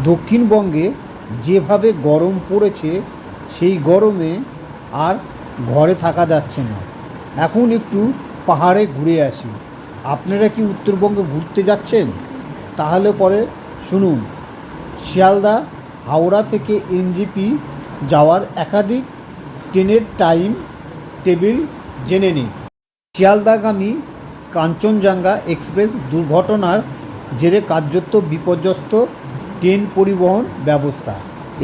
দক্ষিণবঙ্গে যেভাবে গরম পড়েছে সেই গরমে আর ঘরে থাকা যাচ্ছে না। এখন একটু পাহাড়ে ঘুরে আসি। আপনারা কি উত্তরবঙ্গে ঘুরতে যাচ্ছেন? তাহলে পরে শুনুন, শিয়ালদা হাওড়া থেকে এনজেপি যাওয়ার একাধিক ট্রেনের টাইম টেবিল জেনে নিন। শিয়ালদাগামী কাঞ্চনজঙ্ঘা এক্সপ্রেস দুর্ঘটনার জেরে কার্যত বিপর্যস্ত ট্রেন পরিবহন ব্যবস্থা।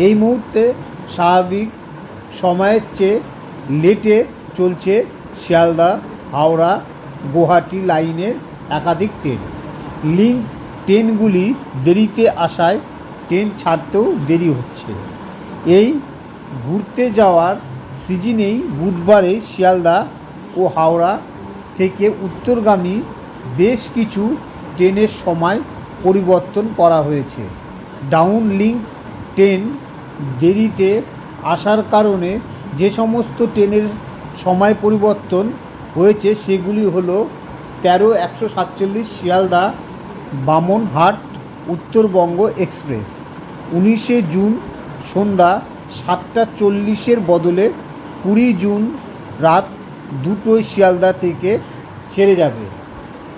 এই মুহূর্তে স্বাভাবিক সময়ের চেয়ে লেটে চলছে শিয়ালদা হাওড়া গুয়াহাটি লাইনের একাধিক ট্রেন। লিঙ্ক ট্রেনগুলি দেরিতে আসায় ট্রেন ছাড়তেও দেরি হচ্ছে। এই ঘুরতে যাওয়ার সিজনেই বুধবারে শিয়ালদা ও হাওড়া থেকে উত্তরগামী বেশ কিছু ট্রেনের সময় পরিবর্তন করা হয়েছে। ডাউন লিঙ্ক ট্রেন দেরিতে আসার কারণে যে সমস্ত ট্রেনের সময় পরিবর্তন হয়েছে সেগুলি হলো ১৩-১৪৭ শিয়ালদা বামনহাট উত্তরবঙ্গ এক্সপ্রেস ১৯ জুন সন্ধ্যা ৭টা ৪০-এর বদলে ২০ জুন রাত ২টোয় শিয়ালদা থেকে ছেড়ে যাবে।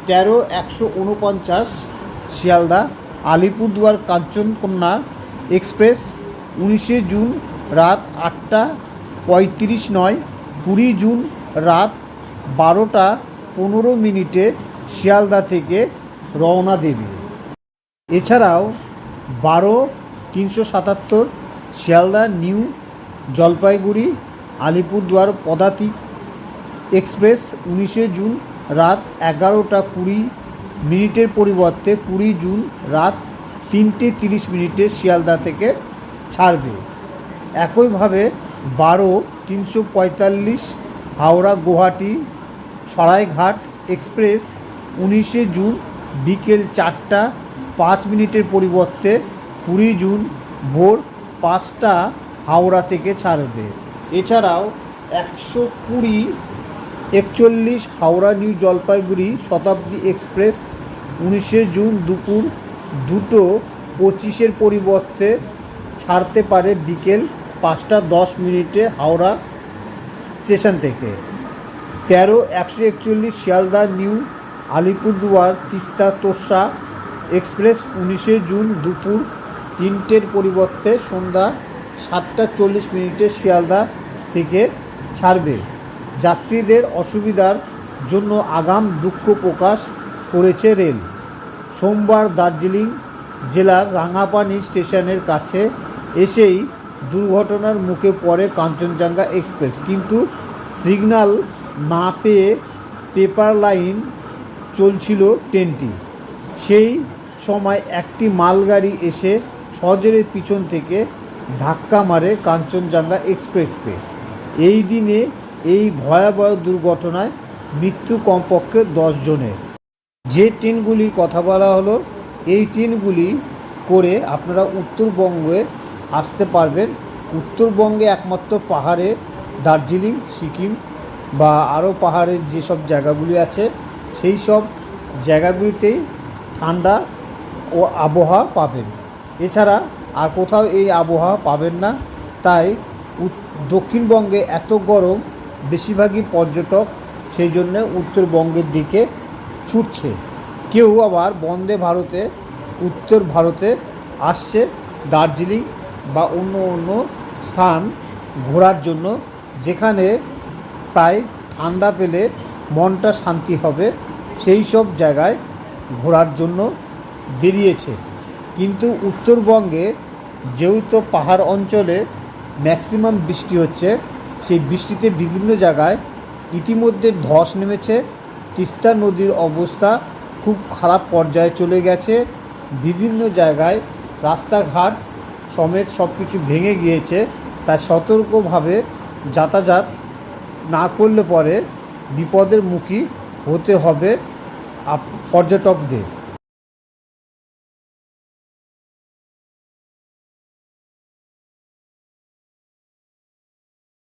১৩-১৪৯ শিয়ালদা আলিপুরদুয়ার কাঞ্চনকন্যা এক্সপ্রেস ১৯ জুন রাত ৮টা ৩৫ নয় ২০ জুন রাত ১২টা ১৫ শিয়ালদা থেকে রওনা দেবে। এছাড়াও ১২-৩৭৭ শিয়ালদা নিউ জলপাইগুড়ি আলিপুরদুয়ার পদাতিক এক্সপ্রেস ১৯ জুন রাত ১১টা ২০ পরিবর্তে ২০ জুন রাত ৩টে ৩০ শিয়ালদা থেকে ছাড়বে। একইভাবে ১২-৩৪৫ হাওড়া গুয়াহাটি সরাইঘাট এক্সপ্রেস ১৯ জুন বিকেল ৪টা ৫ পরিবর্তে ২০ জুন ভোর ৫টা হাওড়া থেকে ছাড়বে। এছাড়াও ১২০-৪১ হাওড়া নিউ জলপাইগুড়ি শতাব্দী এক্সপ্রেস ১৯ জুন দুপুর ২:২৫ পরিবর্তে ছাড়তে পারে বিকেল ৫টা ১০ হাওড়া স্টেশন থেকে। ১৩-১৪১ Sealdah new Alipurduar Teesta Torsa express ১৯ June দুপুর ৩টের পরিবর্তে সন্ধ্যা ৭টা ৪০ শিয়ালদা থেকে ছাড়বে। যাত্রীদের অসুবিধার জন্য আগাম দুঃখ প্রকাশ করেছে রেল। সোমবার দার্জিলিং জেলার রাঙাপানি স্টেশনের কাছে এসেই দুর্ঘটনার মুখে পড়ে কাঞ্চনজঙ্ঘা এক্সপ্রেস, কিন্তু সিগন্যাল না পেয়ে পেপার লাইন চলছিল ট্রেনটি। সেই সময় একটি মালগাড়ি এসে সজোরে পিছন থেকে ধাক্কা মারে কাঞ্চনজঙ্ঘা এক্সপ্রেসকে। এই দিনে এই ভয়াবহ দুর্ঘটনায় মৃত্যু কমপক্ষে ১০ জনের। যে ট্রেনগুলির কথা বলা হলো, এই ট্রেনগুলি করে আপনারা উত্তরবঙ্গে আসতে পারবেন। উত্তরবঙ্গে একমাত্র পাহাড়ে দার্জিলিং সিকিম বা আরও পাহাড়ের যেসব জায়গাগুলি আছে সেই সব জায়গাগুলিতেই ঠান্ডা ও আবহাওয়া পাবেন। এছাড়া আর কোথাও এই আবহাওয়া পাবেন না। তাই দক্ষিণবঙ্গে এত গরম, বেশিরভাগই পর্যটক সেই জন্যে উত্তরবঙ্গের দিকে ছুটছে। কেউ আবার বন্দে ভারতে উত্তর ভারতে আসছে দার্জিলিং বা অন্য অন্য স্থান ঘোরার জন্য, যেখানে প্রায় ঠান্ডা পেলে মনটা শান্তি হবে, সেই সব জায়গায় ঘোরার জন্য বেরিয়েছে। কিন্তু উত্তরবঙ্গে যেহেতু পাহাড় অঞ্চলে ম্যাক্সিমাম বৃষ্টি হচ্ছে, সেই বৃষ্টিতে বিভিন্ন জায়গায় ইতিমধ্যে ধস নেমেছে। তিস্তা নদীর অবস্থা খুব খারাপ পর্যায়ে চলে গেছে। বিভিন্ন জায়গায় রাস্তাঘাট সমেত সব কিছু ভেঙে গিয়েছে। তাই সতর্কভাবে যাতায়াত না করলে পরে বিপদের মুখী হতে হবে পর্যটকদের।